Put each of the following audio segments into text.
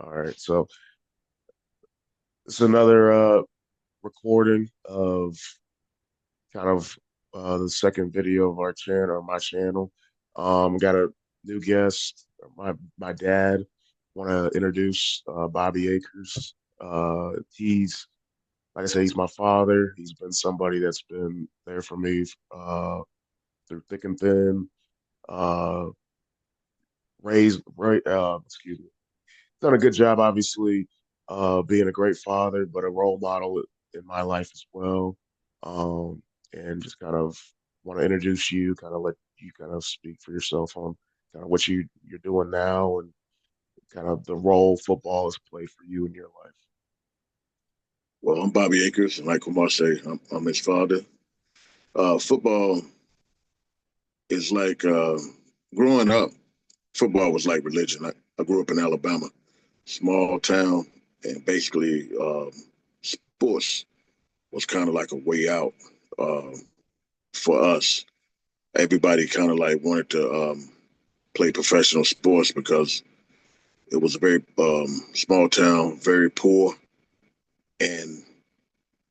All right. So it's another recording of kind of the second video of our channel or my channel. Got a new guest, my dad. Want to introduce Bobby Akers. He's like I said, he's my father. He's been somebody that's been there for me through thick and thin. Uh, raised right. Excuse me. Done a good job, obviously, being a great father, but a role model in my life as well. Um, and just kind of want to introduce you, kind of let you kind of speak for yourself on kind of what you're doing now and kind of the role football has played for you in your life. Well, I'm Bobby Akers, and like Kumar say, I'm his father. Football is like growing up. Football was like religion. I grew up in Alabama, small town, and basically sports was kind of like a way out uh, for us. Everybody kind of like wanted to play professional sports because it was a very small town, very poor, and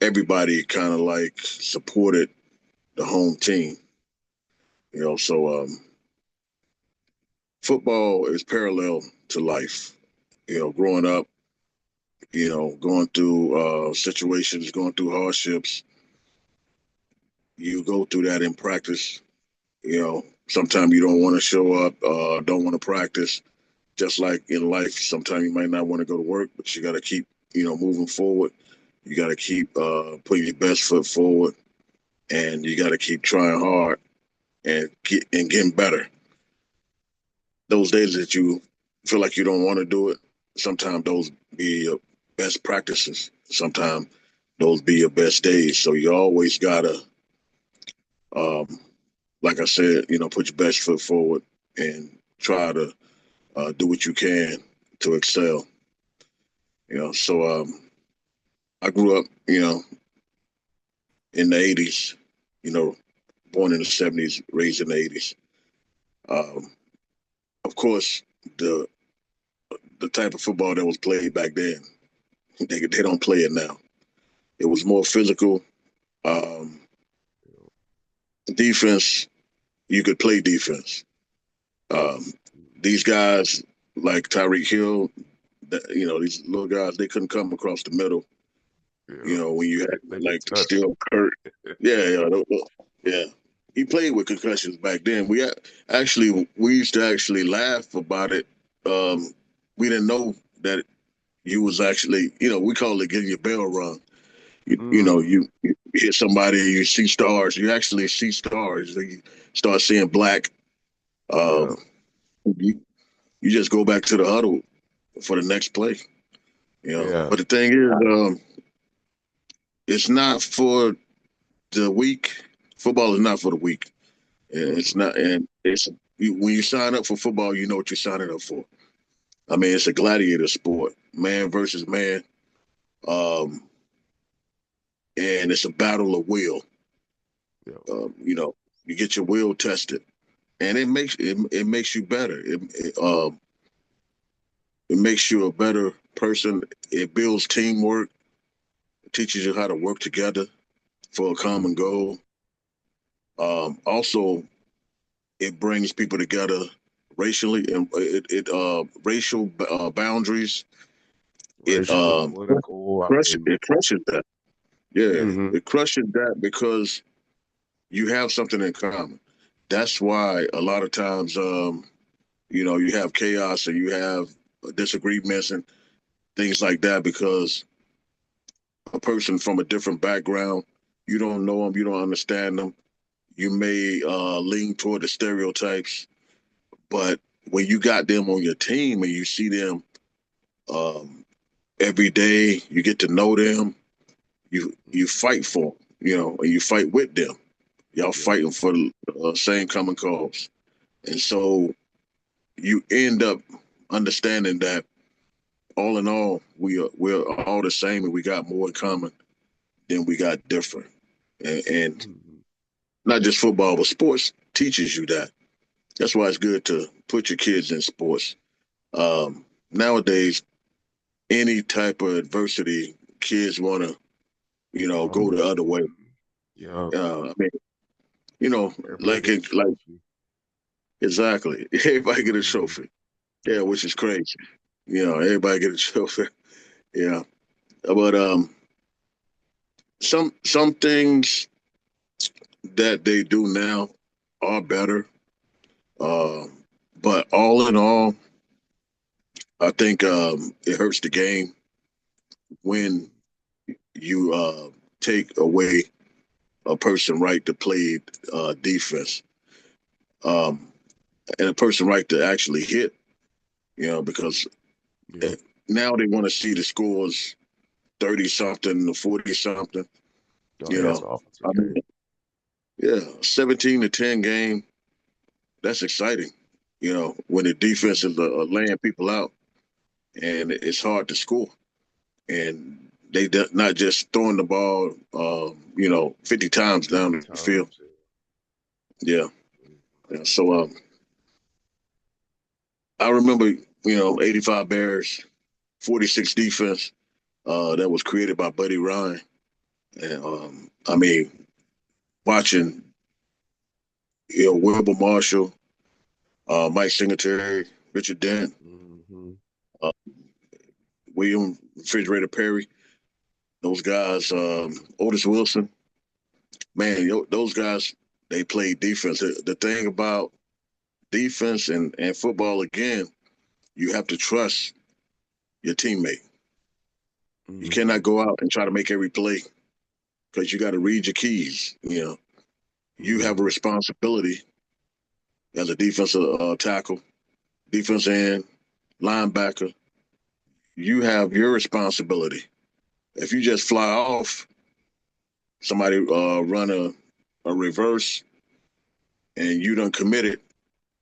everybody kind of like supported the home team. So football is parallel to life. Growing up, going through situations, going through hardships, you go through that in practice. Sometimes you don't want to show up, don't want to practice. Just like in life, sometimes you might not want to go to work, but you got to keep, moving forward. You got to keep putting your best foot forward, and you got to keep trying hard and getting better. Those days that you feel like you don't want to do it, sometimes those be your best practices. Sometimes those be your best days. So you always gotta, um, like I said, put your best foot forward and try to do what you can to excel. So I grew up, in the '80s. You know, born in the '70s, raised in the '80s. Um, of course, the the type of football that was played back then, they don't play it now. It was more physical. Um, Defense, you could play defense. Um, these guys like Tyreek Hill, these little guys, they couldn't come across the middle. Yeah, When you had they get like touched. Steel Kurt, yeah, yeah. He played with concussions back then. We used to actually laugh about it. Um, we didn't know that you was actually, we call it getting your bell rung. Mm, You hit somebody, you see stars. You actually see stars. You start seeing black. yeah, Um, you, you just go back to the huddle for the next play. yeah, But the thing is, it's not for the weak. Football is not for the weak. And it's mm, not, and when you sign up for football, you know what you're signing up for. I mean, it's a gladiator sport, man versus man, um, and it's a battle of will. yeah, Um, you know, you get your will tested, and it makes you better. It makes you a better person. It builds teamwork. It teaches you how to work together for a common mm, goal. Also, it brings people together racially and it racial boundaries. It racial, political. I mean, it crushes that. Yeah, hmm it crushes that because you have something in common. That's why a lot of times, you have chaos and you have disagreements and things like that because a person from a different background, you don't know them, you don't understand them. You may lean toward the stereotypes, but when you got them on your team and you see them um, every day, you get to know them. You fight for them, and you fight with them. Y'all yeah, fighting for the same common cause, and so you end up understanding that all in all, we're all the same, and we got more in common than we got different. And hmm not just football, but sports teaches you that. That's why it's good to put your kids in sports. Nowadays, any type of adversity, kids want to, go the other way. Yeah, I mean, you know, everybody like gets a it, like trophy. exactly. Everybody get a Hmm. trophy. Yeah, which is crazy. Everybody get a trophy. Yeah, but some things that they do now are better. Uh, but all in all, I think it hurts the game when you take away a person right to play defense, um, and a person right to actually hit. Because Yeah, now they want to see the scores 30 something to 40 something. oh You yeah, it's know, an I offensive mean, game. yeah, 17-10 game. That's exciting. When the defense is laying people out and it's hard to score, and not just throwing the ball, 50 times 50 down the field. times. Yeah. Yeah. So I remember, 85 Bears, 46 defense that was created by Buddy Ryan. And I mean, watching, Wilbur Marshall, Mike Singletary, Richard Dent, Hmm. uh, William Refrigerator Perry, those guys, Otis Wilson, man, those guys, they played defense. The thing about defense and football, again, you have to trust your teammate. You Hmm. cannot go out and try to make every play because you got to read your keys. You have a Hmm. responsibility as a defensive tackle, defense end, linebacker. You have your responsibility. If you just fly off, somebody run a reverse and you done committed,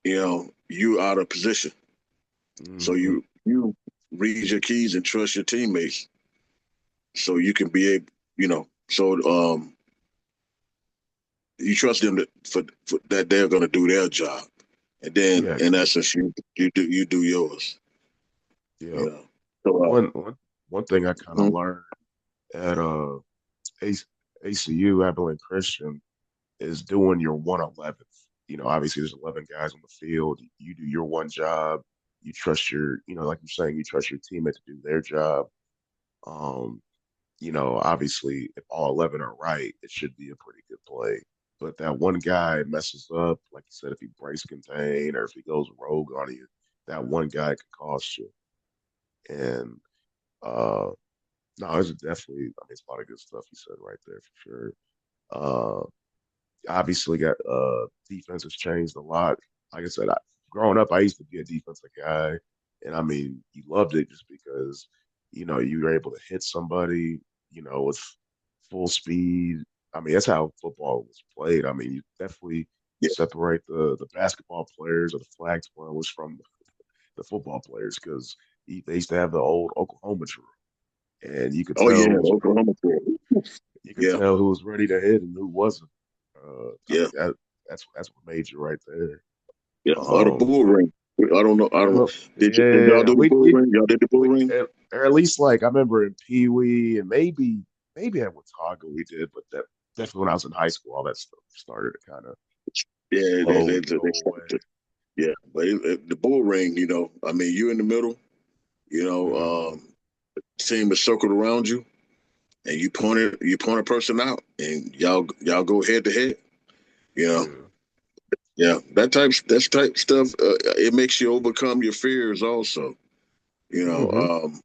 you out of position. So Hmm. you read your keys and trust your teammates so you can be able, so you trust them for that they're going to do their job, and then Yeah, in essence you do yours. yeah. You know. So One thing I kind of mhm. learned at AC, ACU, Abilene Christian, is doing your 111th. Obviously there's 11 guys on the field. You do your one job. You trust like you're saying, you trust your teammate to do their job. Um, obviously if all 11 are right, it should be a pretty good play. But that one guy messes up, like you said, if he breaks contain or if he goes rogue on you, that one guy could cost you. And uh no, it's definitely, I mean, it's a lot of good stuff you said right there for sure. Uh, obviously got defense has changed a lot. Like I said, growing up, I used to be a defensive guy, and I mean, you loved it just because you were able to hit somebody, with full speed. I mean, that's how football was played. I mean, you definitely Yeah. separate the basketball players or the flag spoilers from the football players because they used to have the old Oklahoma drill, and Oh yeah, Oklahoma. you could Yeah, tell who was ready to hit and who wasn't. I yeah, mean that's what made you right there. yeah. Or the Um, bull ring. I don't know. I don't. Did y'all yeah, do the bull ring? Y'all did the bull we ring? or at least like I remember in Pee Wee and maybe at Watauga we did, but that definitely when I was in high school, all that stuff started to kind of Yeah, slowly go away. yeah. But the bull ring, I mean, you in the middle, you know, Hmm. team is circled around you, and you point a person out, and y'all go head to head. You know, Yeah. yeah, that type stuff. It makes you overcome your fears, also. You know, Hmm.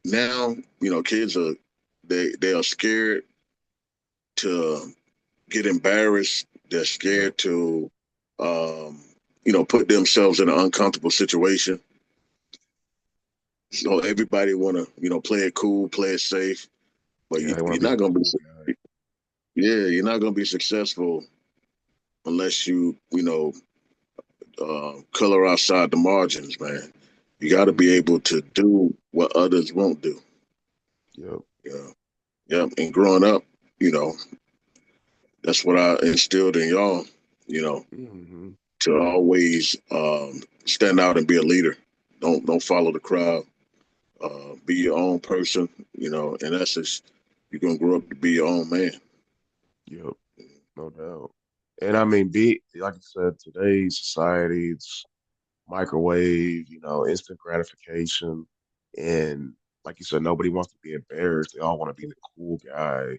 now kids they are scared to get embarrassed. They're Yeah. scared to put themselves in an uncomfortable situation. So everybody want to play it cool, play it safe, but Yeah. They want you're to be not the gonna cool be. guy. Yeah, you're not gonna be successful unless you color outside the margins, man. You got to be Hmm. able to do what others won't do. Yep. Yeah, yeah. And growing up, you know, that's what I instilled in y'all. You know, Hmm. to always stand out and be a leader. Don't follow the crowd. Be your own person. In essence, you're gonna grow up to be your own man. Yep, no doubt. And I mean, be like I said, today's society, it's microwave, instant gratification. And like you said, nobody wants to be embarrassed. They all want to be the cool guy.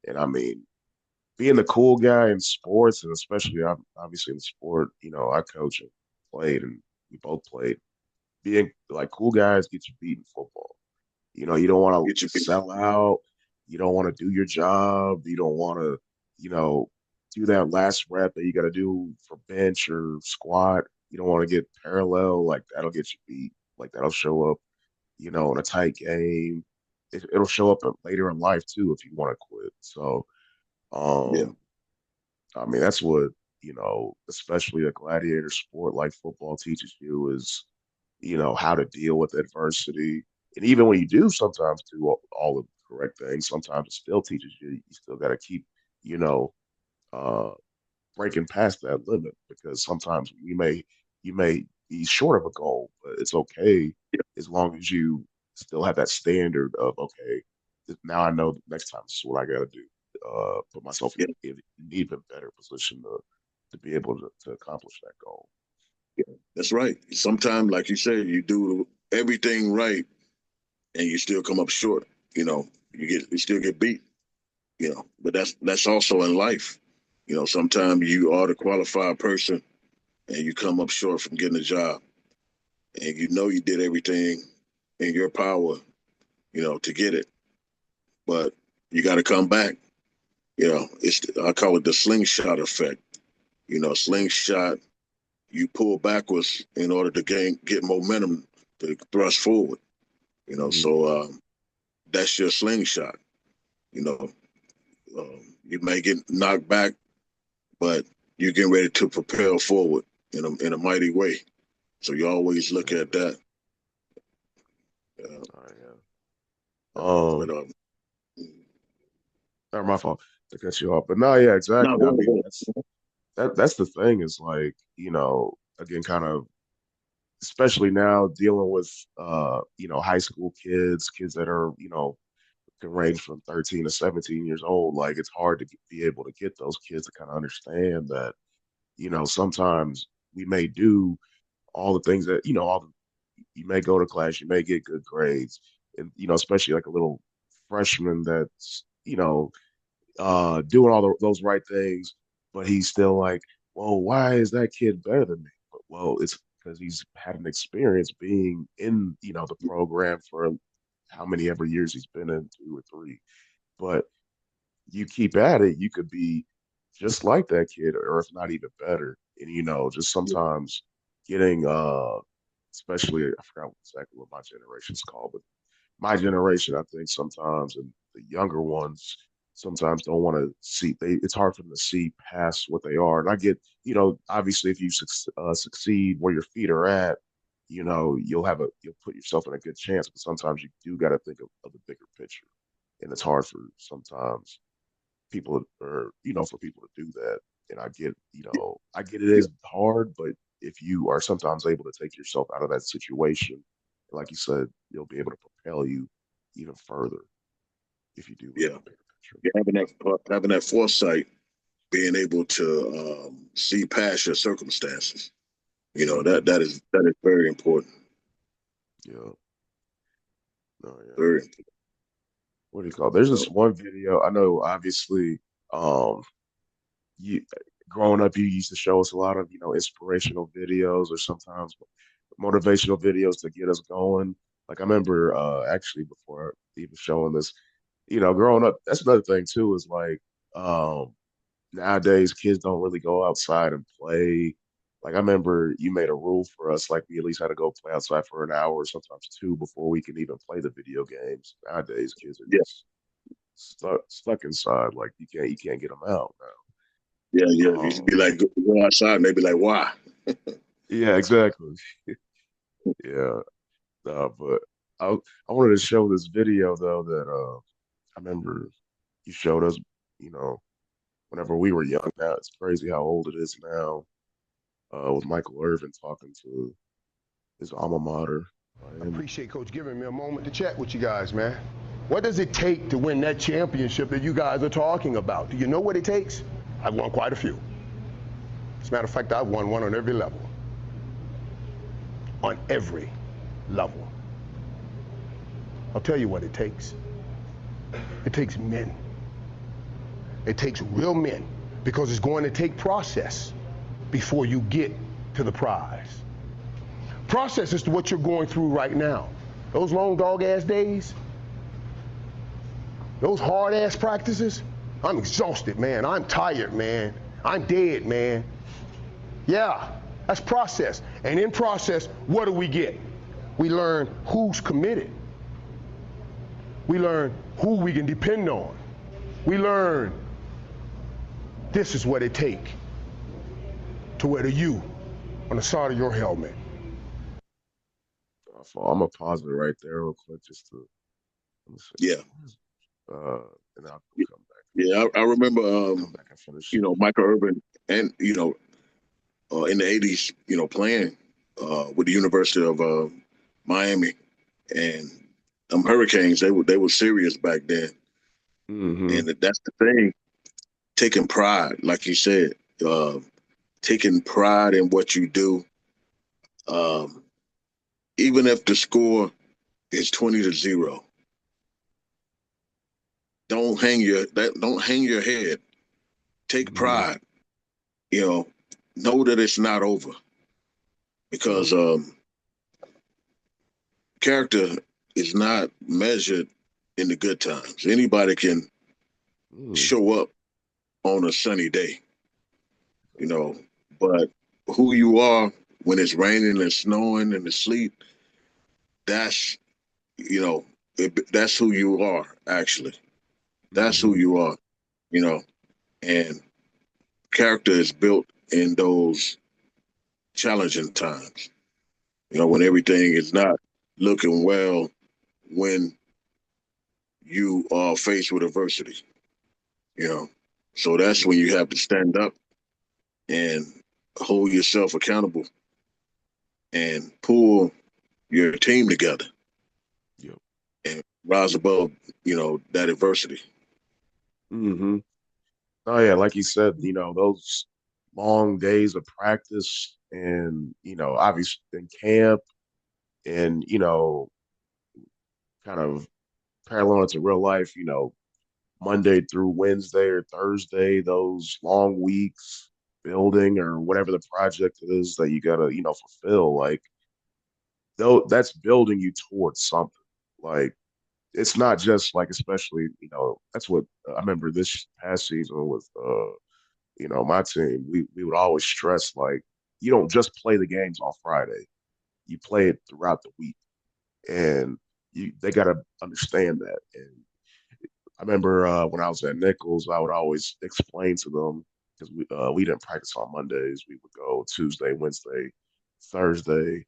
And I mean, being the cool guy in sports, and especially obviously in sport, I coach and played, and we both played. Being like cool guys get you beat in football. You don't want to Get your big, sell out. You don't want to do your job. You don't want to, you know, do that last rep that you got to do for bench or squat. You don't want to get parallel. Like that'll get you beat. Like that'll show up, in a tight game. It'll show up later in life too if you want to quit. So, yeah, um, I mean, that's what, especially a gladiator sport like football teaches you is, how to deal with adversity. And even when you do sometimes do all the correct things, sometimes it still teaches you, you still got to keep, you know, uh, breaking past that limit because sometimes you may be short of a goal, but it's okay as long as you still have that standard of, okay, now I know next time this is what I got to do. Put myself yeah, in an even better position to be able to accomplish that goal. yeah. That's right. Sometimes, like you said, you do everything right and you still come up short. You still get beat. But that's also in life. Sometimes you are the qualified person and you come up short from getting a job, and you did everything in your power, to get it, but you got to come back. I call it the slingshot effect. Yeah. Slingshot, you pull backwards in order to get momentum to thrust forward. Hmm. So that's your slingshot. You know, you may get knocked back, but you're getting ready to propel forward in a mighty way. So you always look at Exactly. that. Uh, Oh, yeah. but Um, Not my fault to cut you off, but no, yeah, no, exactly. I mean, go that's the thing is like, again, kind of especially now dealing with high school kids that are, can range from 13 to 17 years old. Like it's hard to be able to get those kids to kind of understand that, sometimes we may do all the things that, you may go to class, you may get good grades, and especially like a little freshman that's, doing all those right things, but he's still like, well, why is that kid better than me? But, well, it's because he's had an experience being in, the program for how many ever years he's been in, 2 or 3. But you keep at it, you could be just like that kid, or if not even better. And just sometimes getting especially I forgot exactly what my generation's called, but my generation, I think sometimes, and the younger ones sometimes don't want to see. It's hard for them to see past what they are. And I get, obviously, if you succeed where your feet are at, you'll put yourself in a good chance. But sometimes you do got to think of the bigger picture, and it's hard for sometimes people, or for people to do that. And I get it Yeah, is hard, but if you are sometimes able to take yourself out of that situation, like you said, you'll be able to propel you even further if you do look at yeah. the bigger picture. Yeah, having that foresight, being able to see past your circumstances. That Hmm. that is very important. Yeah. No, yeah. Very important. What do you call it? There's So, this one video. I know, obviously, um, you growing up, you used to show us a lot of, inspirational videos or sometimes motivational videos to get us going. Like I remember actually before even showing this, growing up, that's another thing too, is like um nowadays kids don't really go outside and play. Like I remember you made a rule for us, like we at least had to go play outside for an hour or sometimes two before we can even play the video games. Nowadays kids are yeah, just stuck inside. Like you can't get them out yeah, now. yeah. You should be like, go outside, and they be like, why? Yeah, exactly. Yeah, but I wanted to show this video though that I remember you showed us, you know, whenever we were young. Now it's crazy how old it is now. With Michael Irvin talking to his alma mater. I I am. appreciate Coach giving me a moment to chat with you guys, man. What does it take to win that championship that you guys are talking about? Do you know what it takes? I've won quite a few. As a matter of fact, I've won one on every level. On every level. I'll tell you what it takes. It takes men. It takes real men, because it's going to take process before you get to the prize. Process is to what you're going through right now. Those long dog ass days, those hard ass practices, I'm exhausted, man. I'm tired, man. I'm dead, man. Yeah, that's process. And in process, what do we get? We learn who's committed. We learn who we can depend on. We learn this is what it takes to wear the U on the side of your helmet. I'm gonna pause it right there real quick just to let me see. Yeah, Uh, and I'll come back. yeah. I remember, Come back and finish. Michael Irvin, and in the '80s, playing with the University of Miami, and Hurricanes. They were serious back then, Mm-hmm. and that's the thing. Taking pride, like you said, uh, taking pride in what you do, um, even if the score is 20-0. Don't hang your head. Take Mm-hmm. pride. You know that it's not over, Yep. because character is not measured in the good times. Anybody can Mm. show up on a sunny day, you know, but who you are when it's raining and snowing and the sleet, that's, that's who you are, actually. That's who Mm-hmm. you are, you know, and character is built in those challenging times, when everything is not looking well, when you are faced with adversity, you know. So that's when you have to stand up and hold yourself accountable and pull your team together Yep. and rise above, that adversity. Mm-hmm. Oh yeah, like you said, those long days of practice and, obviously in camp and, kind of parallel to real life, Monday through Wednesday or Thursday, those long weeks building or whatever the project is that you gotta, fulfill, like though that's building you towards something. Like it's not just like, especially, that's what I remember this past season with my team. We would always stress like you don't just play the games on Friday. You play it throughout the week. And they gotta understand that. And I remember when I was at Nichols, I would always explain to them because we didn't practice on Mondays. We would go Tuesday, Wednesday, Thursday,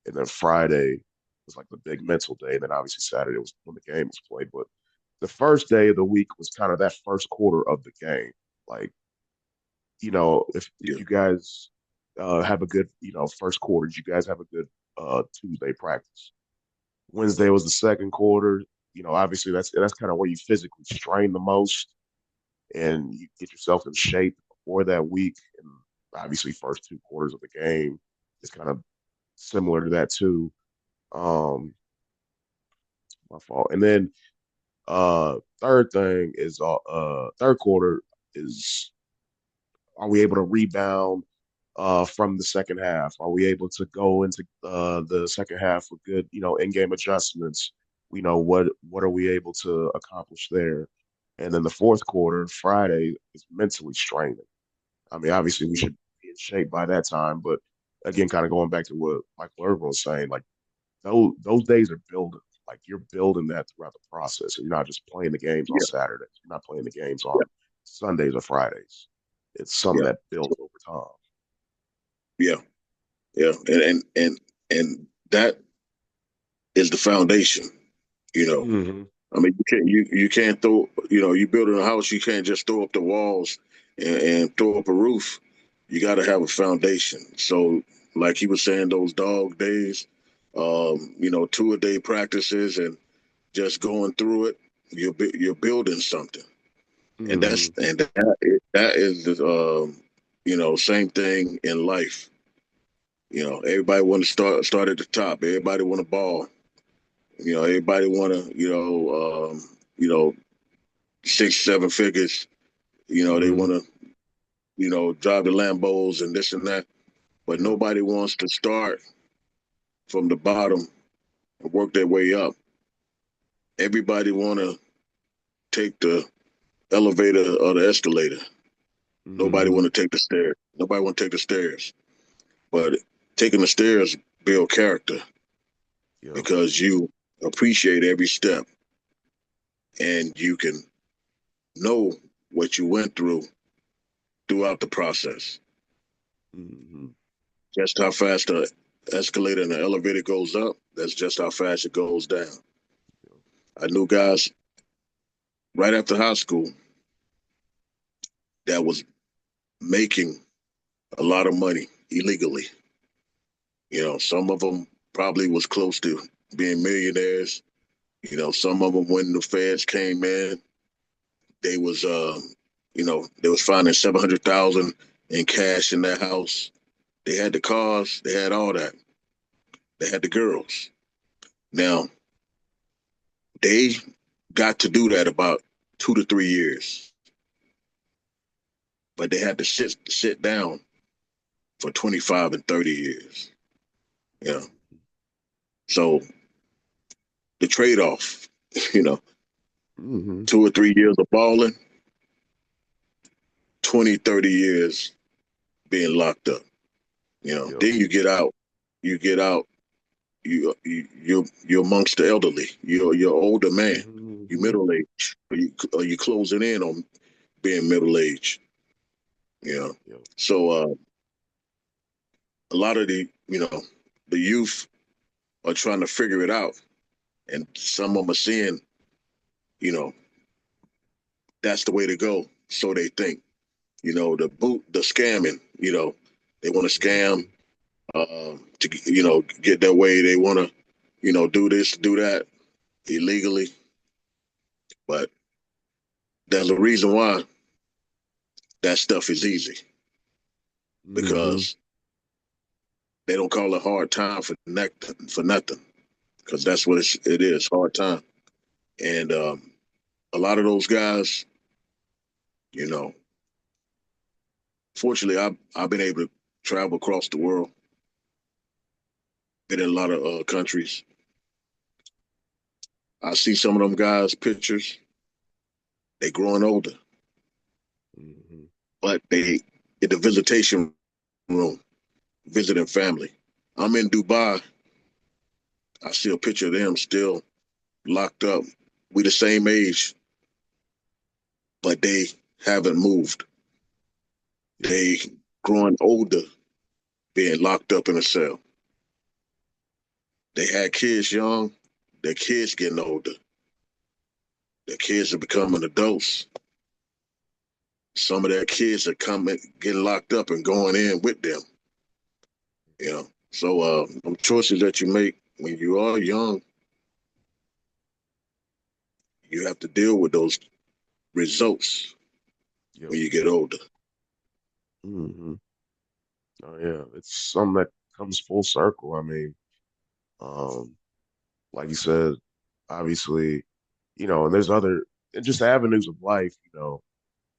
and then Friday was like the big mental day. And then obviously Saturday was when the game was played. But the first day of the week was kind of that first quarter of the game. Like, if Yeah, you guys have a good, first quarter, did you guys have a good Tuesday practice? Wednesday was the second quarter. Obviously that's kind of where you physically strain the most and you get yourself in shape for that week. And obviously, first two quarters of the game is kind of similar to that too. Um, my fault. And then third thing is third quarter is, are we able to rebound from the second half? Are we able to go into the second half with good, in-game adjustments? What are we able to accomplish there? And then the fourth quarter, Friday, is mentally straining. I mean, obviously we should be in shape by that time, but again, kind of going back to what Michael Irvin was saying, like those days are building. Like you're building that throughout the process. And you're not just playing the games on yeah, Saturdays. You're not playing the games on Sundays or Fridays. It's something yeah, that builds over time. yeah, yeah, and that is the foundation. You know, Hmm. I mean, you can't throw. You building a house, you can't just throw up the walls and throw up a roof. You got to have a foundation. So, like he was saying, those dog days. 2-a-day practices and just going through it. You're building something, and Mm-hmm. that is the same thing in life. Everybody want to start at the top. Everybody want a ball. Everybody want to, 6 7 figures. They Mm-hmm. want to, drive the Lambos and this and that. But Yep. nobody wants to start from the bottom and work their way up. Everybody want to take the elevator or the escalator. Nobody Mm-hmm. want to take the stairs. Nobody want to take the stairs. But taking the stairs build character Yep. because you appreciate every step and you can know what you went throughout the process. Mm-hmm. Just how fast the escalator and the elevator goes up, that's just how fast it goes down. I knew guys right after high school that was making a lot of money illegally. Some of them probably was close to being millionaires. Some of them when the feds came in, they was they was finding 700,000 in cash in their house. They had the cars, they had all that. They had the girls. Now they got to do that about 2 to 3 years, but they had to sit down for 25 and 30 years. You know, so the trade off, you know, Mm-hmm. 2 or 3 years of balling, 20, 30 years being locked up. Yep. Then you get out, you're amongst the elderly. You're older man. You Mm-hmm. middle age. You closing in on being middle age. You know, Yep. so a lot of the youth are trying to figure it out, and some of them are seeing, you know, that's the way to go. So they think, the scamming. They want to scam Mm-hmm. to get their way. They want to do this, do that illegally, but there's a reason why that stuff is easy Mm-hmm. because they don't call it hard time for nothing because that's what it is, hard time. And a lot of those guys, you know, fortunately, I've been able to travel across the world, been in a lot of countries. I see some of them guys' pictures. They growing older, Mm-hmm. but they in the visitation room visiting family. I'm in Dubai. I see a picture of them still locked up. We the same age, but they haven't moved. Yep. They growing older, being locked up in a cell. They had kids young. Their kids getting older. Their kids are becoming adults. Some of their kids are coming, getting locked up and going in with them. So choices that you make when you are young, you have to deal with those results Yep. when you get older. Mm-hmm. Oh yeah, it's something that comes full circle. I mean, um, like you said, obviously, and there's other and just avenues of life,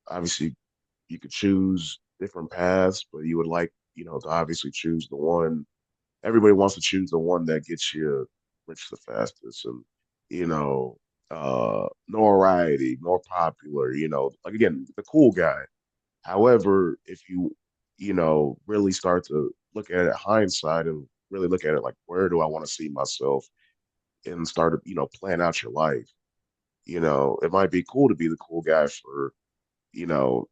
obviously you could choose different paths, but you would like, to obviously choose the one everybody wants to choose the one that gets you rich the fastest and, notoriety, more popular, like again, the cool guy. However, if you, really start to look at it hindsight and really look at it like, where do I want to see myself and start to, plan out your life? It might be cool to be the cool guy for, you know,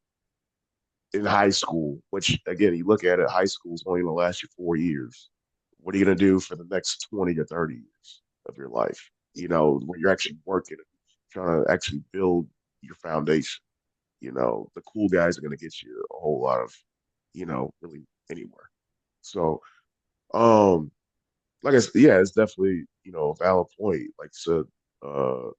in high school, which again, you look at it, high school is only going to last you 4 years. What are you going to do for the next 20 or 30 years of your life? Where you're actually working, trying to actually build your foundation. The cool guys are going to get you a whole lot of, really anywhere. So, um, like I said, yeah, it's definitely, a valid point. Like I said, uh,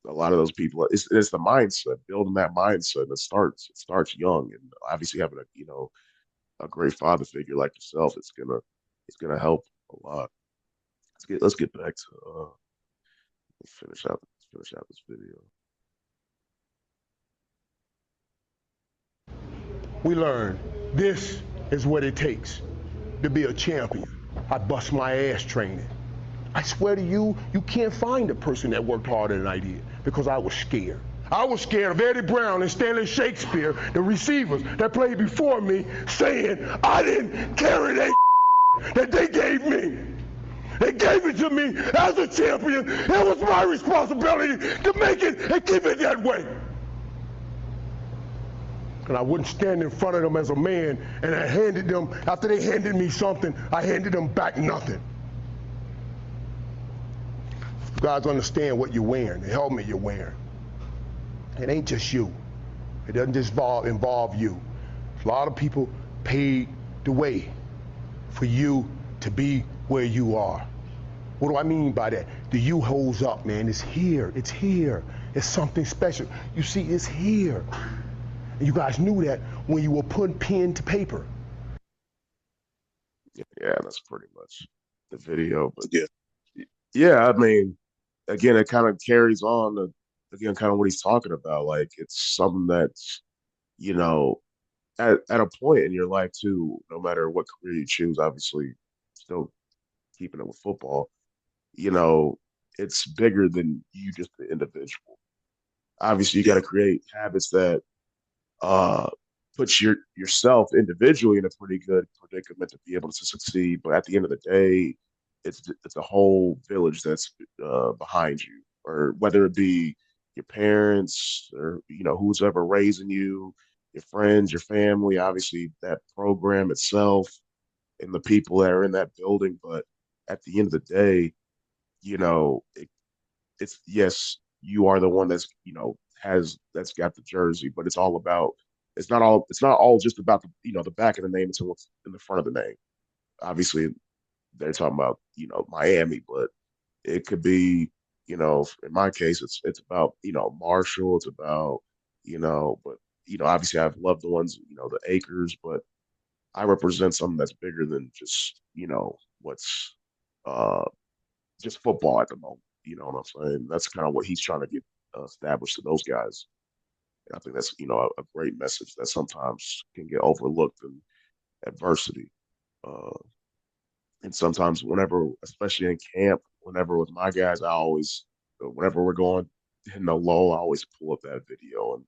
a lot of those people, it's the mindset, building that mindset. It starts young, and obviously having a great father figure like yourself, it's gonna help a lot. Let's get back to let's finish out this video. We learn this is what it takes to be a champion. I bust my ass training. I swear to you, you can't find a person that worked harder than I did because I was scared. I was scared of Eddie Brown and Stanley Shakespeare, the receivers that played before me, saying I didn't carry that they gave me. They gave it to me as a champion. It was my responsibility to make it and keep it that way. And I wouldn't stand in front of them as a man and I handed them, after they handed me something, I handed them back nothing. You guys understand what you're wearing, the helmet you're wearing. It ain't just you. It doesn't just involve you. A lot of people paid the way for you to be where you are. What do I mean by that? The you holds up, man. It's here. It's here. It's something special. You see, it's here. And you guys knew that when you were putting pen to paper. Yeah, that's pretty much the video. But Yeah. yeah, I mean, again, it kind of carries on again, kind of what he's talking about. Like it's something that's, you know, at a point in your life too, no matter what career you choose, obviously still keeping it with football, you know, it's bigger than you just the individual. Obviously, you got Yeah. to create habits that uh puts yourself individually in a pretty good predicament to be able to succeed. But at the end of the day, it's a whole village that's behind you, or whether it be your parents or who's ever raising you, your friends, your family, obviously that program itself and the people that are in that building. But at the end of the day, it's yes, you are the one that's that's got the jersey, but it's not all just about the back of the name, it's what's in the front of the name. Obviously, they're talking about Miami, but it could be in my case it's about Marshall, it's about but obviously I have loved ones, the Acres, but I represent something that's bigger than just what's uh just football at the moment. You know what I'm saying? That's kind of what he's trying to get established to those guys. And I think that's a great message that sometimes can get overlooked in adversity. Uh, and sometimes, whenever, especially in camp, whenever with my guys, whenever we're going in the lull, I always pull up that video. And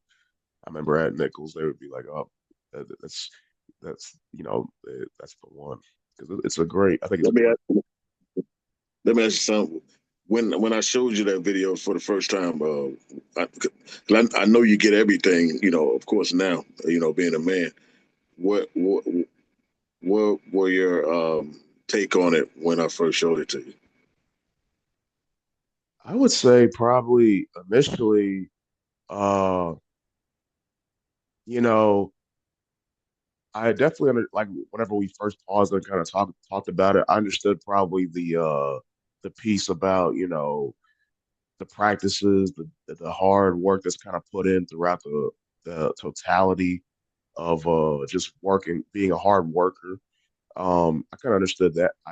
I remember at Nichols, they would be like, "Oh, that's that's the one," because it's a great. I think it's Let a me great. ask, let me ask you something. When I showed you that video for the first time, I know you get everything, of course now, being a man. What were your take on it when I first showed it to you? I would say probably initially, uh, you know, I definitely like whenever we first paused and kind of talked about it, I understood probably the piece about the practices, the hard work that's kind of put in throughout the totality of just working, being a hard worker. I kind of understood that. I